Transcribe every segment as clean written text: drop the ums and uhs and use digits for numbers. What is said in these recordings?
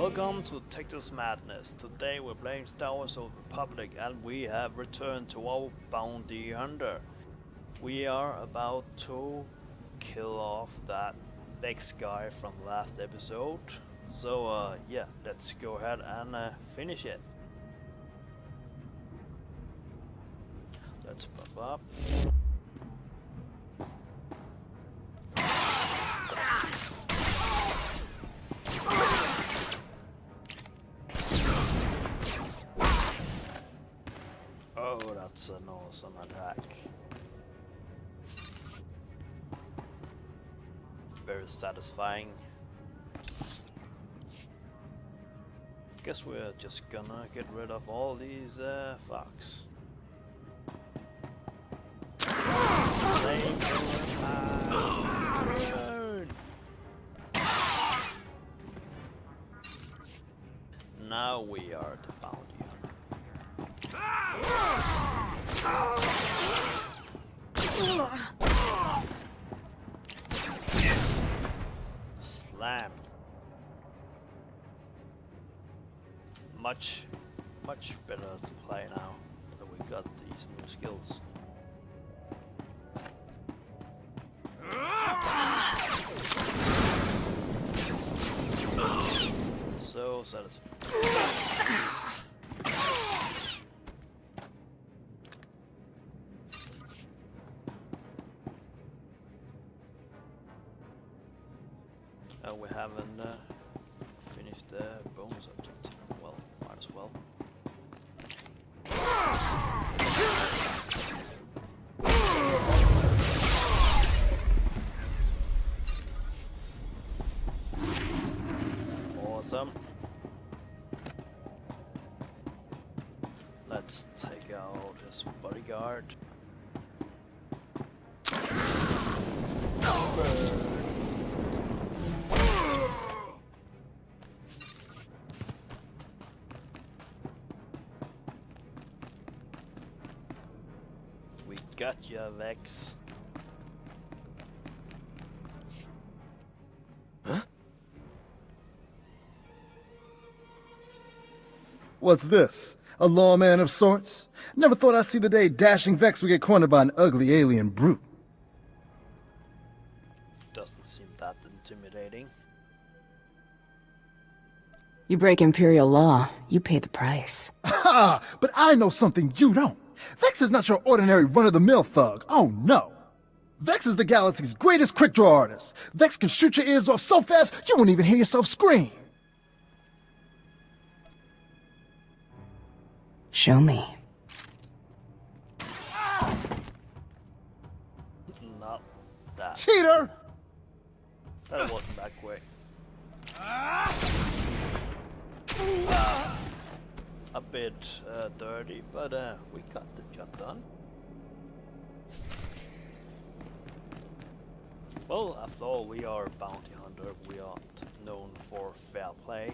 Welcome to Texas Madness. Today we're playing Star Wars: Old Republic and we have returned to our bounty hunter. We are about to kill off that Vex guy from last episode. So yeah, let's go ahead and finish it. Let's pop up. Oh, that's an awesome attack. Very satisfying. Guess we're just gonna get rid of all these fucks. Now we are the bounty hunter. Slam. Much better to play now that we got these new skills. So satisfying. We haven't finished the bonus object. Well, might as well. Awesome. Let's take out his bodyguard. We got ya, Vex. Huh? What's this? A lawman of sorts? Never thought I'd see the day dashing Vex would get cornered by an ugly alien brute. Doesn't seem that intimidating. You break Imperial law, you pay the price. Ha! But I know something you don't. Vex is not your ordinary run-of-the-mill thug. Oh no. Vex is the galaxy's greatest quick-draw artist. Vex can shoot your ears off so fast you won't even hear yourself scream. Show me. Not that. Cheater! That wasn't that quick. A bit dirty, but we got the job done. Well, after all, we are a bounty hunter. We aren't known for fair play.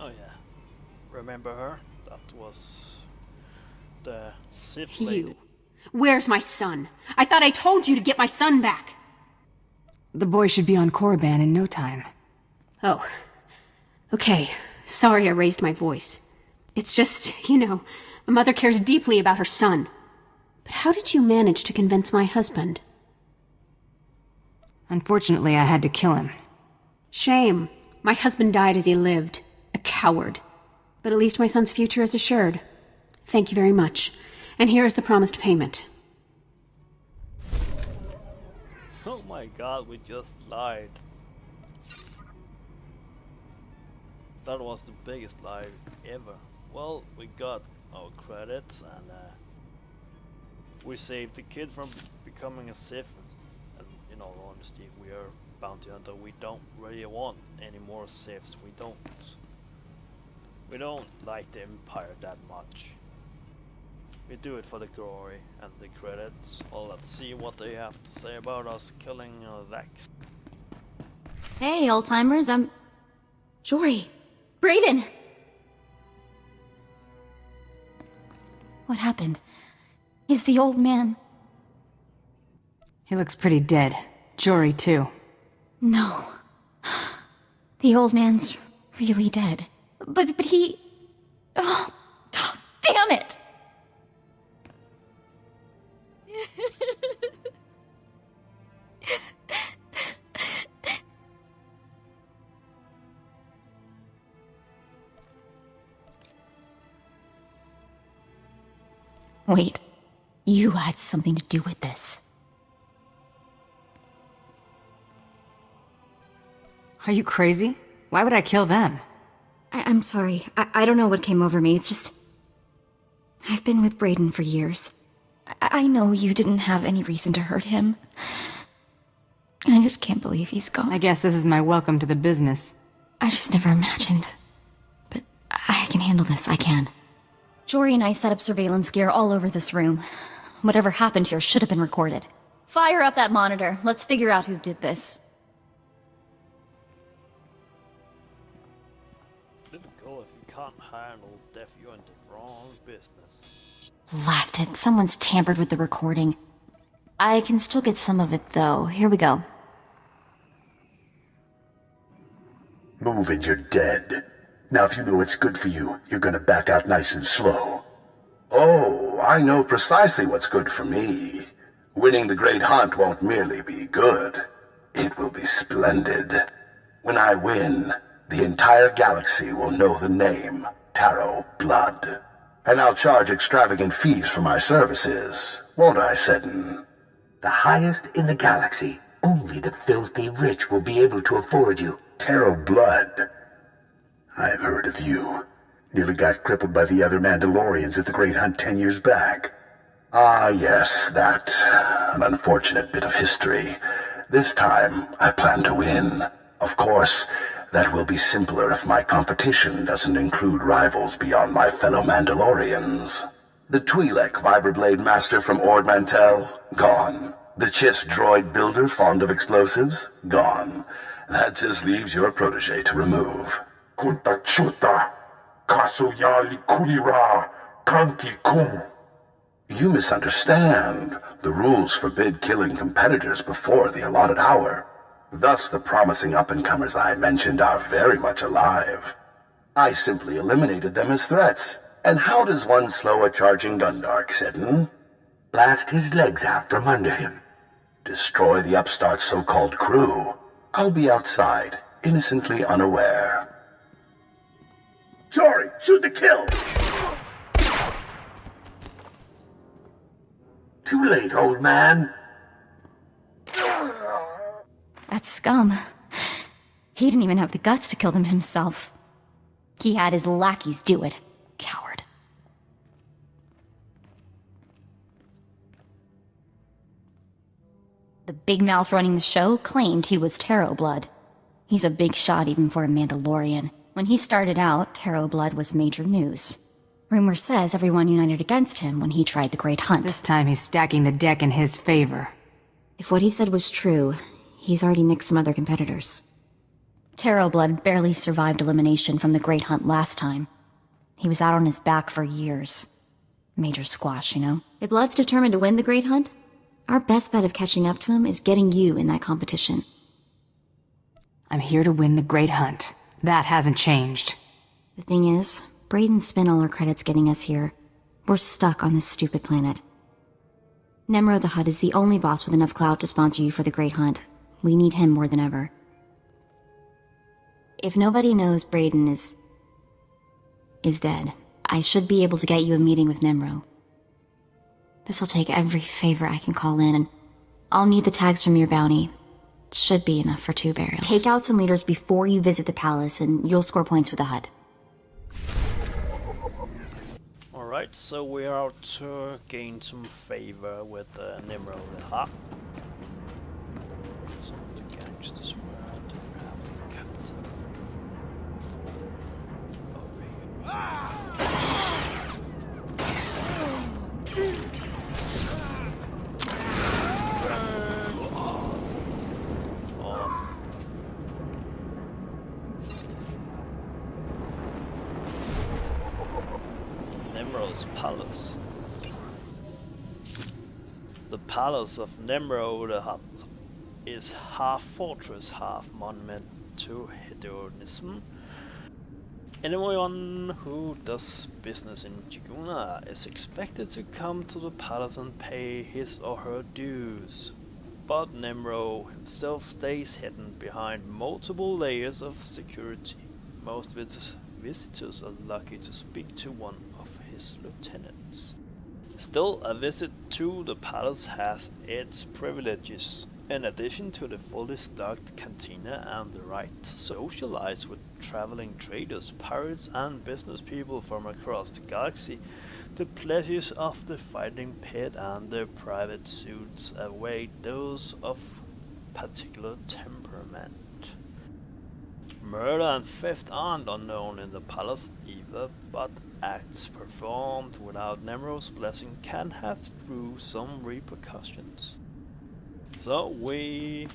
Oh yeah, remember her? That was the Sith lady. You. Where's my son? I thought I told you to get my son back. The boy should be on Korriban in no time. Oh. Okay. Sorry I raised my voice. It's just, you know, a mother cares deeply about her son. But how did you manage to convince my husband? Unfortunately, I had to kill him. Shame. My husband died as he lived. A coward. But at least my son's future is assured. Thank you very much. And here is the promised payment. Oh my god, we just lied. That was the biggest lie ever. Well, we got our credits and we saved the kid from becoming a Sith. And in all honesty, we are bounty hunter. We don't really want any more Siths. We don't like the Empire that much. We do it for the glory and the credits. Well, let's see what they have to say about us killing Vex. Hey, old-timers, I'm... Jory! Brayden! What happened? Is the old man... He looks pretty dead. Jory, too. No. The old man's really dead. But he... Oh, damn it! Wait, you had something to do with this. Are you crazy? Why would I kill them? I'm sorry. I don't know what came over me. It's just... I've been with Brayden for years. I know you didn't have any reason to hurt him. And I just can't believe he's gone. I guess this is my welcome to the business. I just never imagined. But I can handle this, I can. Jory and I set up surveillance gear all over this room. Whatever happened here should have been recorded. Fire up that monitor. Let's figure out who did this. Little girl, if you can't handle death, you're in the wrong business. Blasted. Someone's tampered with the recording. I can still get some of it, though. Here we go. Move and you're dead. Now if you know what's good for you, you're gonna back out nice and slow. Oh, I know precisely what's good for me. Winning the Great Hunt won't merely be good. It will be splendid. When I win, the entire galaxy will know the name Tarot Blood. And I'll charge extravagant fees for my services, won't I, Seddon? The highest in the galaxy. Only the filthy rich will be able to afford you. Tarot Blood. I've heard of you. Nearly got crippled by the other Mandalorians at the Great Hunt 10 years back. Ah, yes, that. An unfortunate bit of history. This time, I plan to win. Of course, that will be simpler if my competition doesn't include rivals beyond my fellow Mandalorians. The Twi'lek Vibroblade Master from Ord Mantell? Gone. The Chiss droid builder fond of explosives? Gone. That just leaves your protege to remove. Kunta chuta, kasuyali kulira, kanki kum. You misunderstand. The rules forbid killing competitors before the allotted hour. Thus, the promising up-and-comers I mentioned are very much alive. I simply eliminated them as threats. And how does one slow a charging Gundark, Seddon? Blast his legs out from under him. Destroy the upstart's so-called crew. I'll be outside, innocently unaware. Jory, shoot to kill! Too late, old man. That scum. He didn't even have the guts to kill them himself. He had his lackeys do it. Coward. The big mouth running the show claimed he was Tarot Blood. He's a big shot even for a Mandalorian. When he started out, Tarot Blood was major news. Rumor says everyone united against him when he tried the Great Hunt. This time he's stacking the deck in his favor. If what he said was true, he's already nicked some other competitors. Tarot Blood barely survived elimination from the Great Hunt last time. He was out on his back for years. Major squash, you know? If Blood's determined to win the Great Hunt, our best bet of catching up to him is getting you in that competition. I'm here to win the Great Hunt. That hasn't changed. The thing is, Brayden spent all our credits getting us here. We're stuck on this stupid planet. Nemro the Hutt is the only boss with enough clout to sponsor you for the Great Hunt. We need him more than ever. If nobody knows Brayden is dead, I should be able to get you a meeting with Nemro. This'll take every favor I can call in, and I'll need the tags from your bounty. Should be enough for 2 burials. Take out some leaders before you visit the palace, and you'll score points with the Hutt. Alright, so we are out to gain some favor with Nimrod the Hutt. So to gangsters where do we have the captain? Over here. Nimrod's palace. The palace of Nimrod the Hutt is half fortress, half monument to hedonism. Anyone who does business in Jiguna is expected to come to the palace and pay his or her dues. But Nemro himself stays hidden behind multiple layers of security. Most visitors are lucky to speak to one of his lieutenants. Still, a visit to the palace has its privileges. In addition to the fully stocked cantina and the right to socialize with traveling traders, pirates and business people from across the galaxy, the pleasures of the fighting pit and their private suits await those of particular temperament. Murder and theft aren't unknown in the palace either, but acts performed without Nemro's blessing can have some repercussions. So we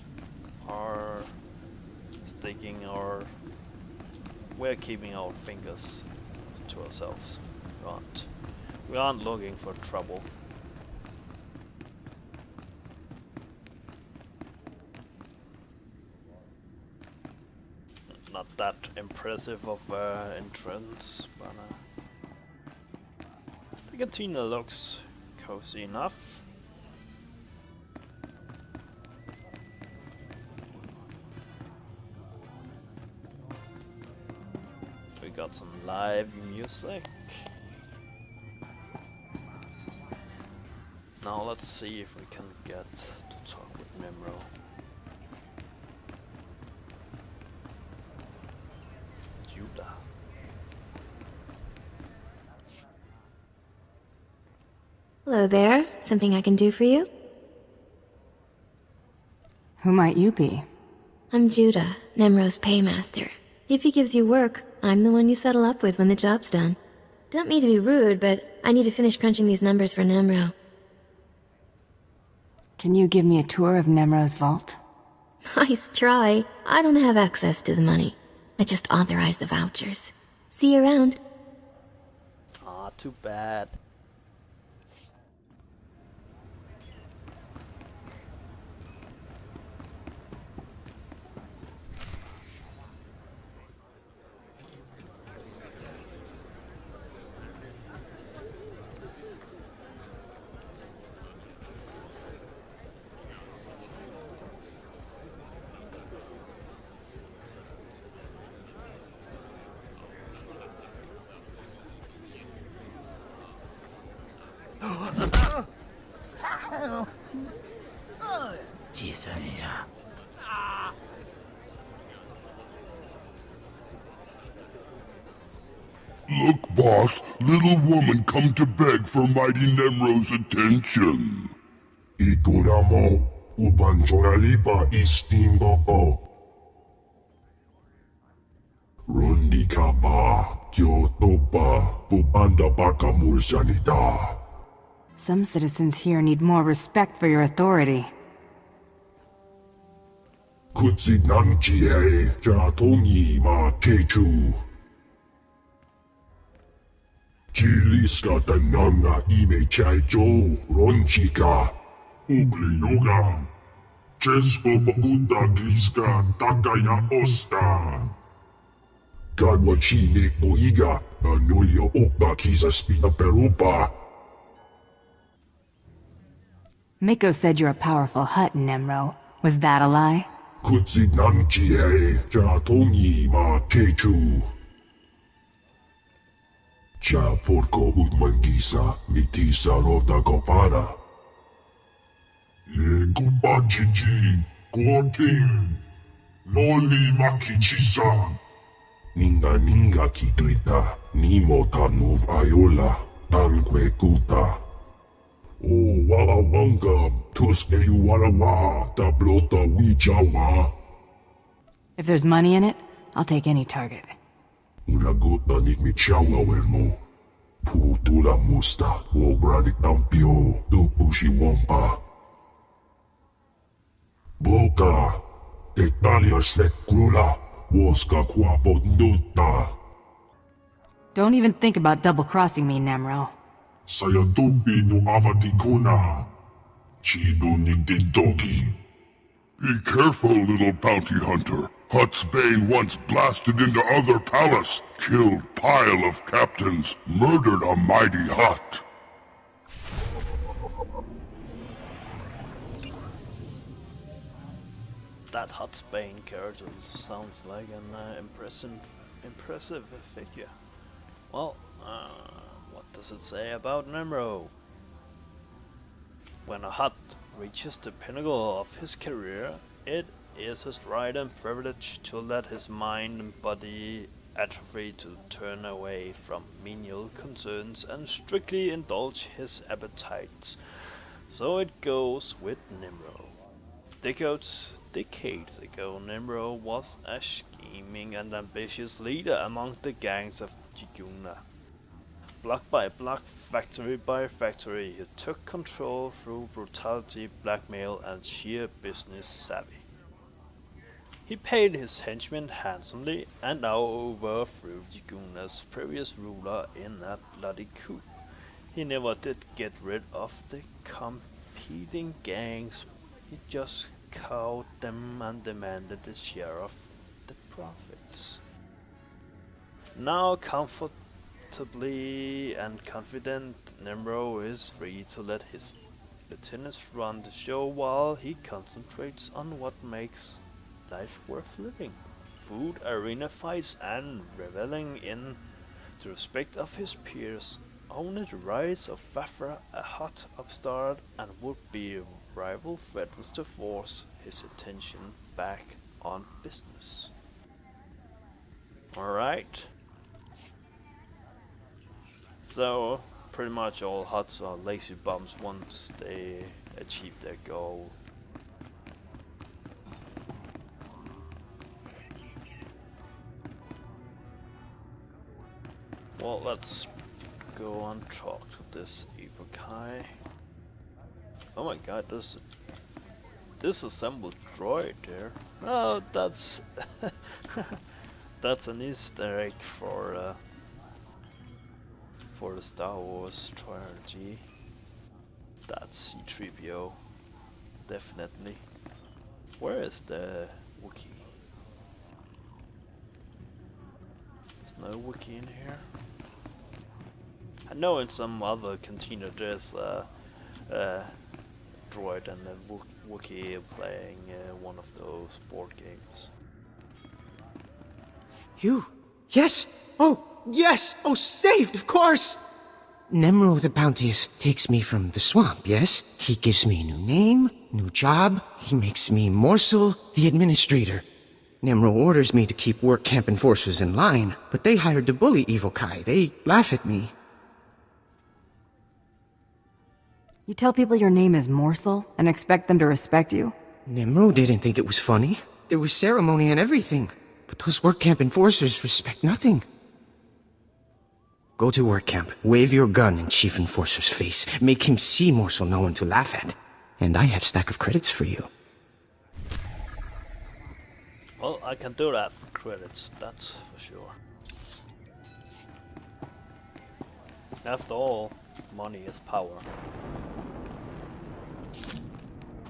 are we're keeping our fingers to ourselves. We aren't looking for trouble. Not that impressive of entrance, but the cantina looks cozy enough. We got some live music. Now let's see if we can get to talk with Nemro. Judah. Hello there. Something I can do for you? Who might you be? I'm Judah, Nemro's paymaster. If he gives you work, I'm the one you settle up with when the job's done. Don't mean to be rude, but I need to finish crunching these numbers for Nemro. Can you give me a tour of Nemro's vault? Nice try. I don't have access to the money. I just authorize the vouchers. See you around. Ah, too bad. Look, boss, little woman come to beg for mighty Nemro's attention. Ikuramo, ubanjoralipa istimboko. Rundikaba, kyotopa, pubanda baka mursanita. Some citizens here need more respect for your authority. Kutsinanjie, jatongi ma kechu. Chiliska tananga ime chaicho, ronchika, ugli yoga. Chesko babuta griska, takaya osta. Gadwa chine boiga, anulio okba kisa spina perupa. Miko said you're a powerful hut, Nemro. Was that a lie? Kutsinanjie, jatongi ma kechu. Cha porco utmangisa, mitisa rota kopara. Ye kupa jiji, kuoting, noli makichisa. Ninga kituita, nimo tanuv ayola, tanque kuta. O wawawanga, tuske yuwarawa, tablota wijawa. If there's money in it, I'll take any target. Una gota nikmichawa wermo. Putula musta, wo granit tampio, do pushi wampa. Boka, tetalia slek grula, woska kwapot nuta. Don't even think about double-crossing me, Nemro. Sayadubi no avatikuna. Chido nigdidogi. Be careful, little bounty hunter. Hutt's Bane once blasted into other palace, killed pile of captains, murdered a mighty Hutt. That Hutt's Bane character sounds like an impressive figure. Well, what does it say about Nemro? When a Hutt reaches the pinnacle of his career, it is his right and privilege to let his mind and body atrophy, to turn away from menial concerns and strictly indulge his appetites. So it goes with Nimro. Decades ago, Nimro was a scheming and ambitious leader among the gangs of Jiguna. Block by block, factory by factory, he took control through brutality, blackmail, and sheer business savvy. He paid his henchmen handsomely and now overthrew Jiguna's previous ruler in a bloody coup. He never did get rid of the competing gangs, he just cowed them and demanded his share of the profits. Now comfortably and confident, Nemro is free to let his lieutenants run the show while he concentrates on what makes life worth living. Food, arena fights, and reveling in the respect of his peers. Only the rise of Fafra, a hot upstart and would-be rival, threatens to force his attention back on business. Alright. So, pretty much all Hutts are lazy bums once they achieve their goal. Well, let's go and talk to this Evokai. Oh my god, this disassembled droid there. Oh, that's that's an Easter egg for the Star Wars trilogy. That's C-3PO, definitely. Where is the Wookiee? There's no Wookiee in here. I know in some other cantina there's a droid and a Wookiee playing one of those board games. You? Yes! Oh, yes! Oh, saved, of course! Nemro the Bounteous takes me from the swamp, yes? He gives me a new name, new job. He makes me Morsel, the administrator. Nemro orders me to keep work camp enforcers in line, but they hired to bully Evokai. They laugh at me. You tell people your name is Morsel and expect them to respect you? Nemro didn't think it was funny. There was ceremony and everything. But those work camp enforcers respect nothing. Go to work camp, wave your gun in Chief Enforcer's face, make him see Morsel no one to laugh at. And I have stack of credits for you. Well, I can do that for credits, that's for sure. After all, money is power.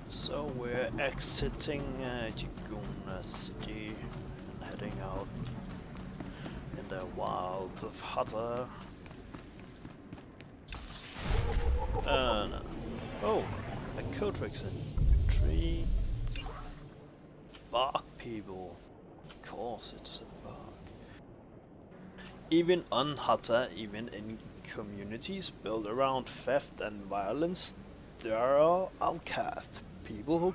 So we're exiting Jiguna City and heading out in the wilds of Hutter. No. Oh, a Cotrix tree. Bark people. Of course it's a bark. Even on Hutter, even in communities built around theft and violence, there are outcasts. People who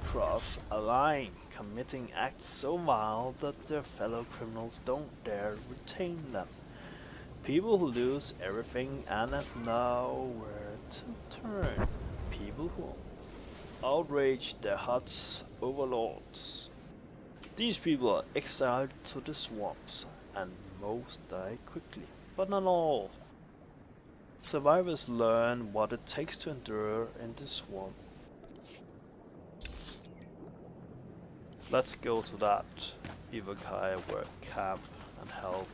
cross a line, committing acts so vile that their fellow criminals don't dare retain them. People who lose everything and have nowhere to turn. People who outrage their Hutt's overlords. These people are exiled to the swamps, and most die quickly, but not all. Survivors learn what it takes to endure in the swamp. Let's go to that Evokai work camp and help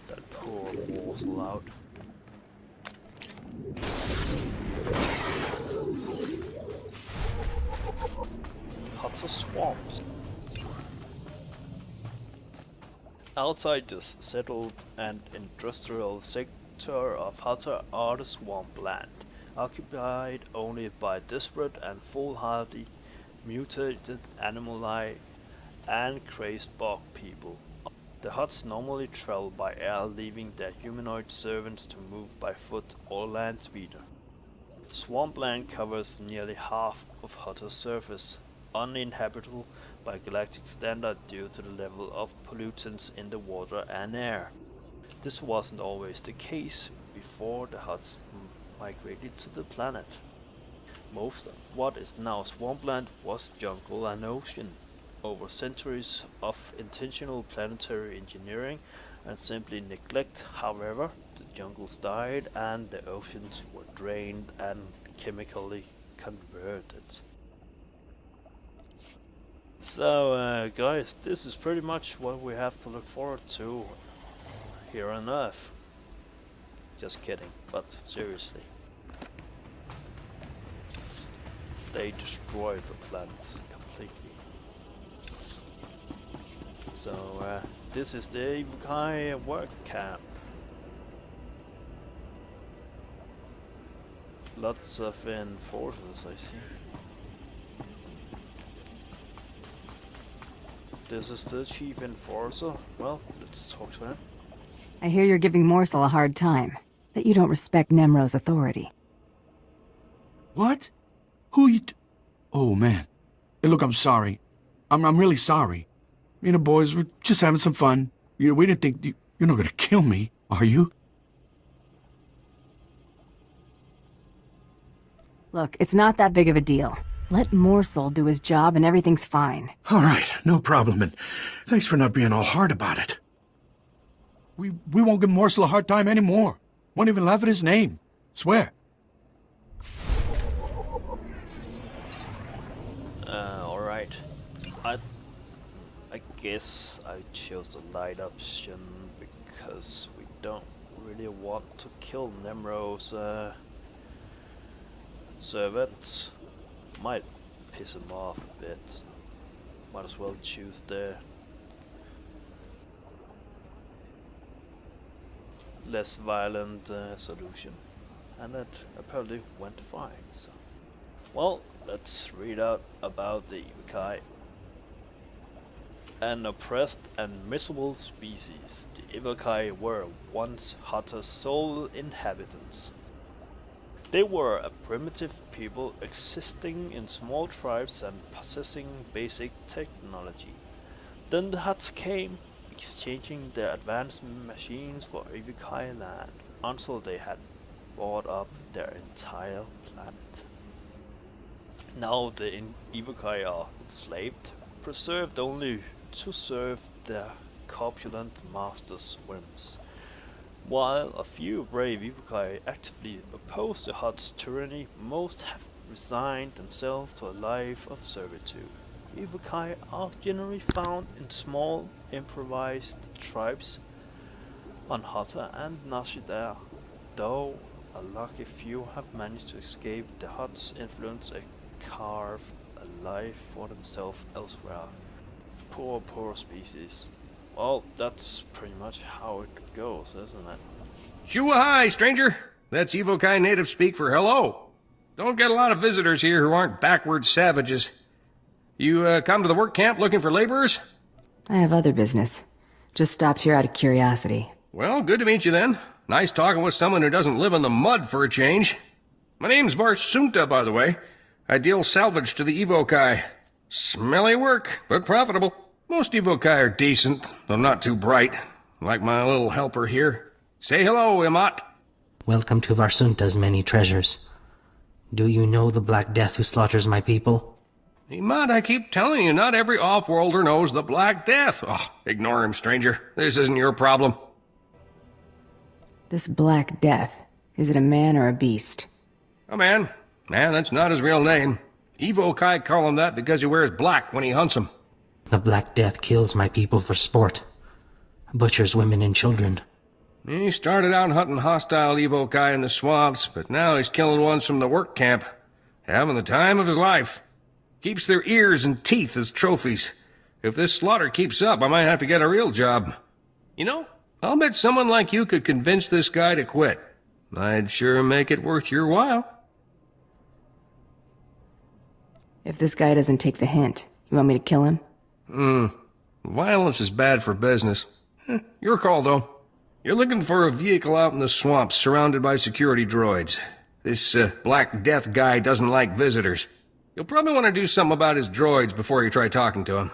that poor morsel out. Huts are swamps. Outside this settled and industrial sector of Hutter are the swampland, occupied only by desperate and foolhardy mutated animal life and crazed bog people. The huts normally travel by air, leaving their humanoid servants to move by foot or land speeder. Swampland covers nearly half of Hutter's surface, uninhabitable by galactic standard due to the level of pollutants in the water and air. This wasn't always the case before the huts migrated to the planet. Most of what is now swampland was jungle and ocean. Over centuries of intentional planetary engineering and simply neglect, however, the jungles died and the oceans were drained and chemically converted. So guys, this is pretty much what we have to look forward to here on Earth. Just kidding, but seriously. They destroyed the planet completely. So this is the Ivukai work camp. Lots of enforcers, I see. This is the chief enforcer. Well, let's talk to him. I hear you're giving Morsel a hard time, that you don't respect Nemro's authority. What? Who you Oh, man. Hey, look, I'm sorry. I'm really sorry. Me and the boys were just having some fun. We didn't think you're not gonna kill me, are you? Look, it's not that big of a deal. Let Morsel do his job and everything's fine. All right, no problem, and thanks for not being all hard about it. We won't give Morsel a hard time anymore. Won't even laugh at his name. Swear. Alright. I guess I chose the light option because we don't really want to kill Nemro's servants. Might piss him off a bit. Might as well choose the less violent solution. And that apparently went fine. So, well, let's read out about the Ivukai. An oppressed and miserable species, the Ivukai were once Hutter's sole inhabitants. They were a primitive people existing in small tribes and possessing basic technology. Then the Huts came, exchanging their advanced machines for Ivukai land, until they had bought up their entire planet. Now the Ivukai are enslaved, preserved only to serve their corpulent master's whims. While a few brave Ivukai actively oppose the Hutt's tyranny, most have resigned themselves to a life of servitude. Ivukai are generally found in small, improvised tribes on Hutter and Nashidar, though a lucky few have managed to escape the Hutt's influence and carve a life for themselves elsewhere. Poor species. Well, that's pretty much how it goes, isn't it? Shua hi, stranger. That's Ivukai native speak for hello. Don't get a lot of visitors here who aren't backward savages. You come to the work camp looking for laborers? I have other business. Just stopped here out of curiosity. Well, good to meet you then. Nice talking with someone who doesn't live in the mud for a change. My name's Varsunta, by the way. I deal salvage to the Ivukai. Smelly work, but profitable. Most Ivukai are decent, though not too bright. Like my little helper here. Say hello, Imat. Welcome to Varsunta's many treasures. Do you know the Black Death who slaughters my people? Imat, I keep telling you, not every off-worlder knows the Black Death. Oh, ignore him, stranger. This isn't your problem. This Black Death, is it a man or a beast? A man. Man, that's not his real name. Ivukai call him that because he wears black when he hunts them. The Black Death kills my people for sport. Butchers women and children. He started out hunting hostile Ivukai in the swamps, but now he's killing ones from the work camp. Having the time of his life. Keeps their ears and teeth as trophies. If this slaughter keeps up, I might have to get a real job. You know, I'll bet someone like you could convince this guy to quit. I'd sure make it worth your while. If this guy doesn't take the hint, you want me to kill him? Violence is bad for business. Your call, though. You're looking for a vehicle out in the swamps surrounded by security droids. This Black Death guy doesn't like visitors. You'll probably want to do something about his droids before you try talking to him.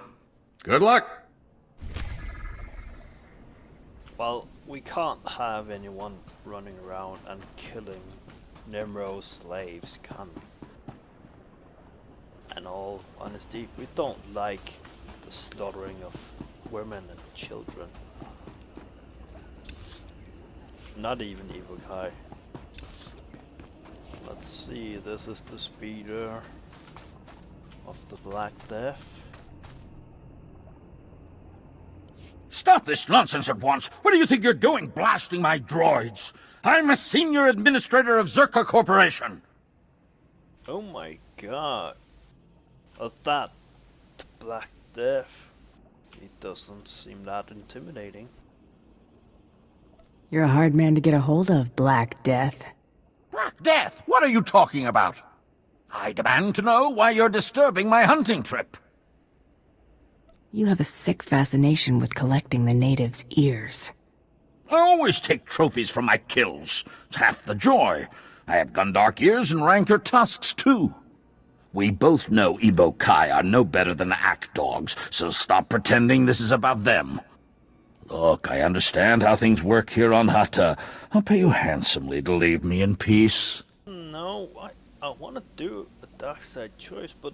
Good luck. Well, we can't have anyone running around and killing Nimro's slaves, can we? In all honesty, we don't like the slaughtering of women and children. Not even Evokai. Let's see, this is the speeder of the Black Death. Stop this nonsense at once! What do you think you're doing, blasting my droids? I'm a senior administrator of Zerka Corporation! Oh my god. That the Black Death. It doesn't seem that intimidating. You're a hard man to get a hold of, Black Death. Black Death? What are you talking about? I demand to know why you're disturbing my hunting trip. You have a sick fascination with collecting the natives' ears. I always take trophies from my kills. It's half the joy. I have Gundark ears and Rancor tusks, too. We both know Evokai are no better than act dogs, so stop pretending this is about them. Look, I understand how things work here on Hutta. I'll pay you handsomely to leave me in peace. No, I want to do a dark side choice, but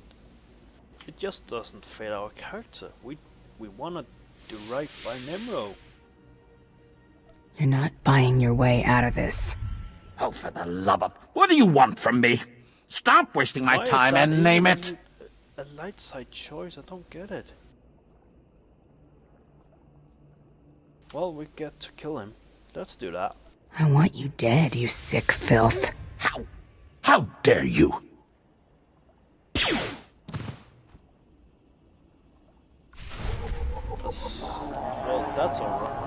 it just doesn't fit our character. We want to do right by Nimro. You're not buying your way out of this. Oh, for the love of... What do you want from me? Stop wasting my time and name it. A light side choice, I don't get it. Well, we get to kill him. Let's do that. I want you dead, you sick filth. How dare you? Well, that's alright.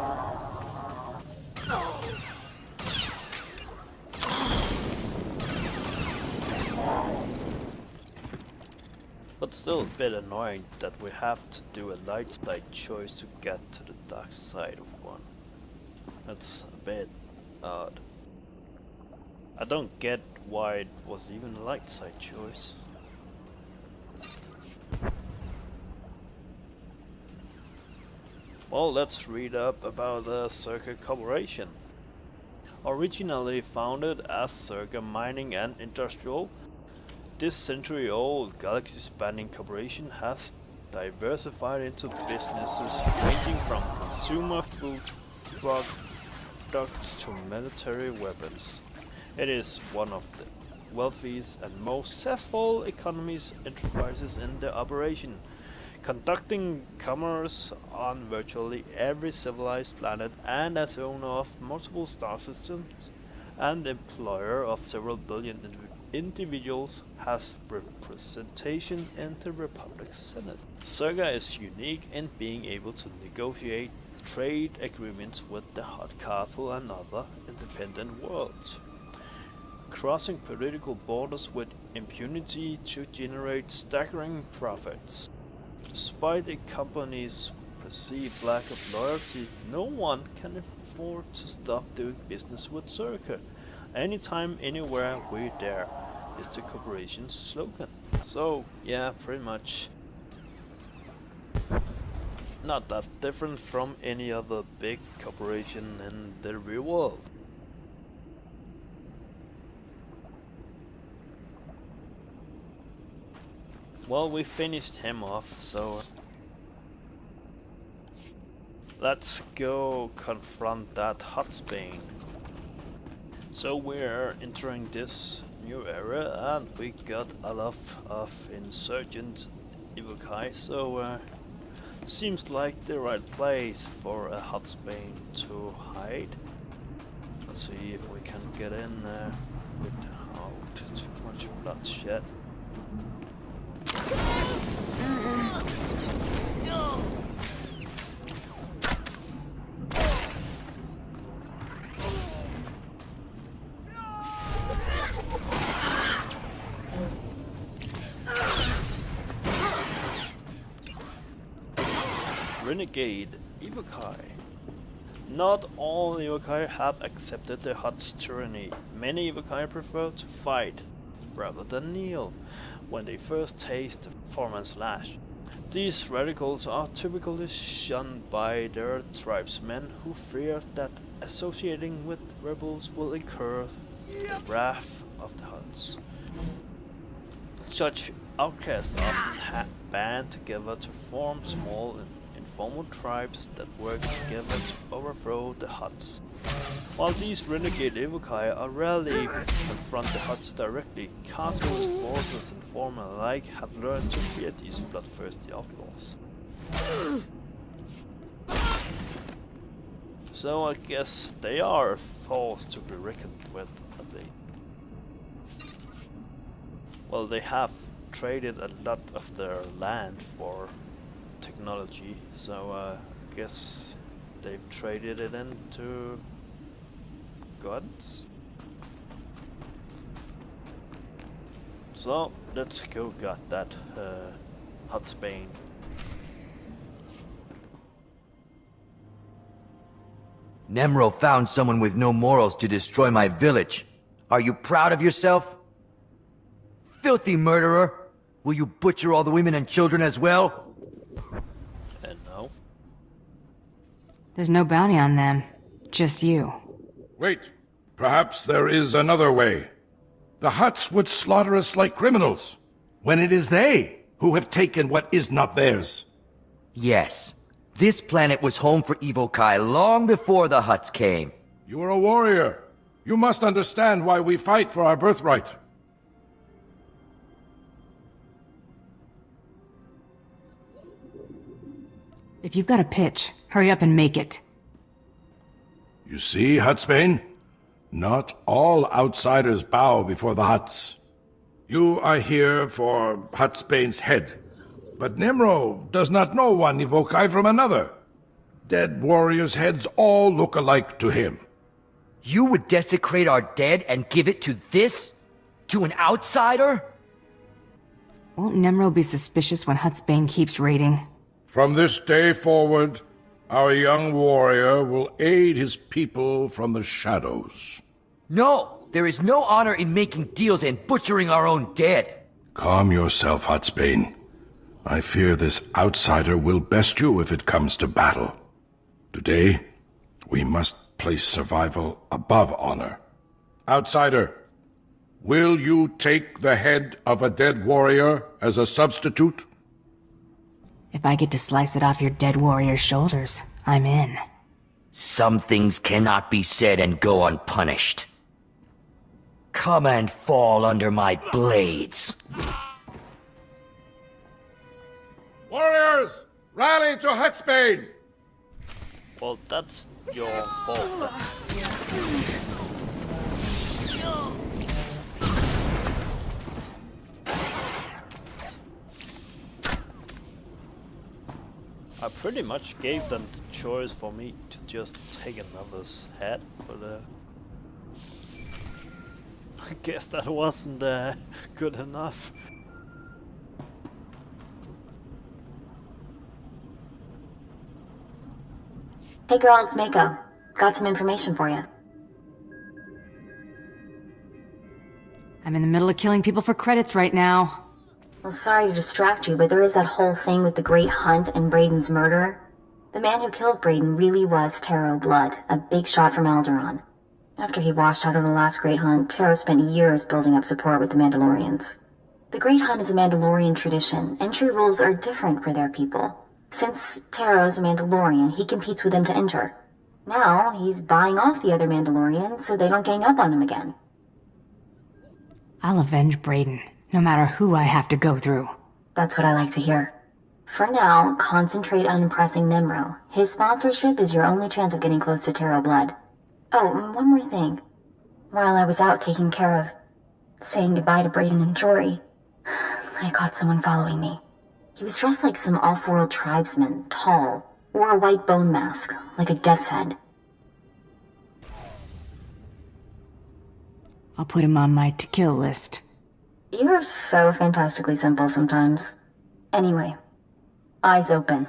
But still a bit annoying that we have to do a light side choice to get to the dark side of one. That's a bit odd. I don't get why it was even a light side choice. Well, let's read up about the Zerka Corporation. Originally founded as Zerka Mining and Industrial, this century-old galaxy-spanning corporation has diversified into businesses ranging from consumer food products to military weapons. It is one of the wealthiest and most successful enterprises in the operation, conducting commerce on virtually every civilized planet, and as owner of multiple star systems and employer of several billion individuals, has representation in the Republic's Senate. Zerka is unique in being able to negotiate trade agreements with the Hot Castle and other independent worlds, crossing political borders with impunity to generate staggering profits. Despite the company's perceived lack of loyalty, no one can afford to stop doing business with Zerka. Anytime, anywhere, we're there is the corporation's slogan. So, yeah, pretty much not that different from any other big corporation in the real world. Well, we finished him off, so let's go confront that Hotsbane. So we're entering this new era and we got a lot of insurgent Evokai, so seems like the right place for a Hotsbane to hide. Let's see if we can get in there without too much bloodshed. renegade Ibukai. Not all Ibukai have accepted the Hutt's tyranny. Many Ibukai prefer to fight rather than kneel when they first taste the foreman's lash. These radicals are typically shunned by their tribesmen who fear that associating with rebels will incur the wrath of the Hutts. Such outcasts often band together to form small informal tribes that work together to overthrow the Hutts. While these renegade Ibukai are rarely confront the Hutts directly, castles, forces and foremen alike have learned to fear these bloodthirsty outlaws. So I guess they are a force to be reckoned with, at least. Well, they have traded a lot of their land for technology, so I guess they've traded it into guns. So let's go get that Hutsbane. Nemro found someone with no morals to destroy my village. Are you proud of yourself? Filthy murderer! Will you butcher all the women and children as well? No. There's no bounty on them. Just you. Wait. Perhaps there is another way. The Hutts would slaughter us like criminals, when it is they who have taken what is not theirs. Yes. This planet was home for Evokai long before the Hutts came. You are a warrior. You must understand why we fight for our birthright. If you've got a pitch, hurry up and make it. You see, Hutsbane? Not all outsiders bow before the Hutts. You are here for Hutsbane's head. But Nemro does not know one Evokai from another. Dead warriors' heads all look alike to him. You would desecrate our dead and give it to this? To an outsider? Won't Nemro be suspicious when Hutsbane keeps raiding? From this day forward, our young warrior will aid his people from the shadows. No! There is no honor in making deals and butchering our own dead. Calm yourself, Hutsbane. I fear this outsider will best you if it comes to battle. Today, we must place survival above honor. Outsider, will you take the head of a dead warrior as a substitute? If I get to slice it off your dead warrior's shoulders, I'm in. Some things cannot be said and go unpunished. Come and fall under my blades. Warriors, rally to Hutsbane! Well, that's your fault then. I pretty much gave them the choice for me to just take another's head, but I guess that wasn't good enough. Hey girl, it's Mako. Got some information for you. I'm in the middle of killing people for credits right now. Well, sorry to distract you, but there is that whole thing with the Great Hunt and Braden's murderer. The man who killed Braden really was Taro Blood, a big shot from Alderaan. After he washed out of the last Great Hunt, Taro spent years building up support with the Mandalorians. The Great Hunt is a Mandalorian tradition. Entry rules are different for their people. Since Taro's a Mandalorian, he competes with them to enter. Now, he's buying off the other Mandalorians so they don't gang up on him again. I'll avenge Braden, no matter who I have to go through. That's what I like to hear. For now, concentrate on impressing Nemro. His sponsorship is your only chance of getting close to Taro Blood. Oh, and one more thing. While I was out taking care of saying goodbye to Braden and Jory, I caught someone following me. He was dressed like some off-world tribesman, tall, wore a white bone mask, like a death's head. I'll put him on my to-kill list. You're so fantastically simple sometimes. Anyway, eyes open.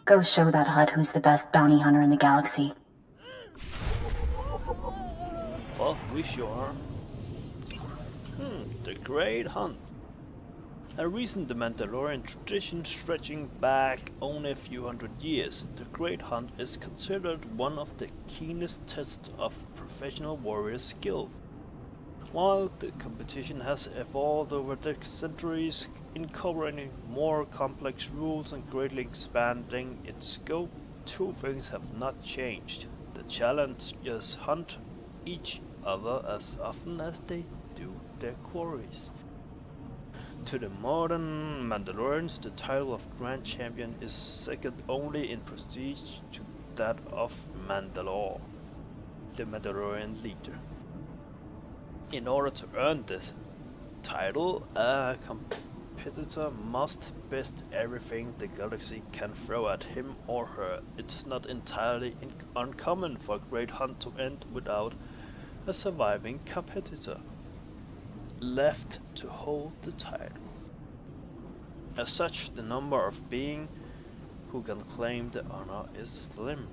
Go show that hut who's the best bounty hunter in the galaxy. Well, we sure are. The Great Hunt. A recent Mandalorian tradition stretching back only a few hundred years, the Great Hunt is considered one of the keenest tests of professional warrior skill. While the competition has evolved over the centuries, incorporating more complex rules and greatly expanding its scope, two things have not changed. The challengers hunt each other as often as they do their quarries. To the modern Mandalorians, the title of Grand Champion is second only in prestige to that of Mandalore, the Mandalorian leader. In order to earn this title, a competitor must best everything the galaxy can throw at him or her. It's not entirely uncommon for a Great Hunt to end without a surviving competitor left to hold the title. As such, the number of beings who can claim the honor is slim.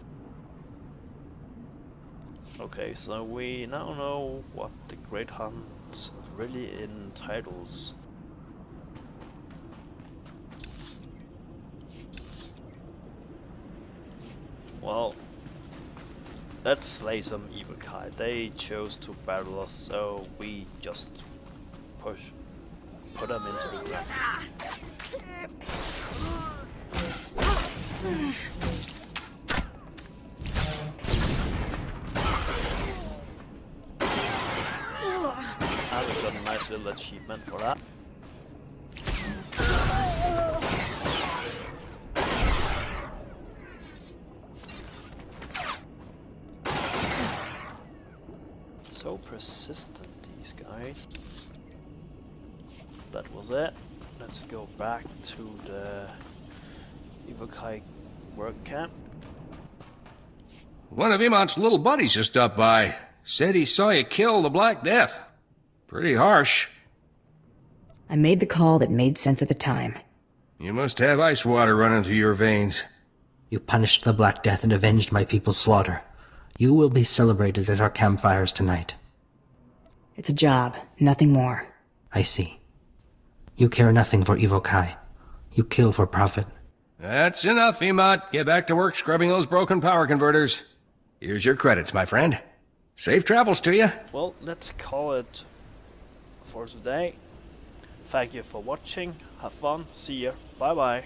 Okay, so we now know what the Great Hunt really entitles. Well, let's slay some evil Kai. They chose to battle us, so we just put them into the ground. I've got a nice little achievement for that. So persistent, these guys. That was it. Let's go back to the Evokai work camp. One of Imon's little buddies just stopped by. Said he saw you kill the Black Death. Pretty harsh. I made the call that made sense at the time. You must have ice water running through your veins. You punished the Black Death and avenged my people's slaughter. You will be celebrated at our campfires tonight. It's a job, nothing more. I see. You care nothing for Evokai. You kill for profit. That's enough, Emot. Get back to work scrubbing those broken power converters. Here's your credits, my friend. Safe travels to you. Well, let's call it for today. Thank you for watching. Have fun. See ya. Bye bye.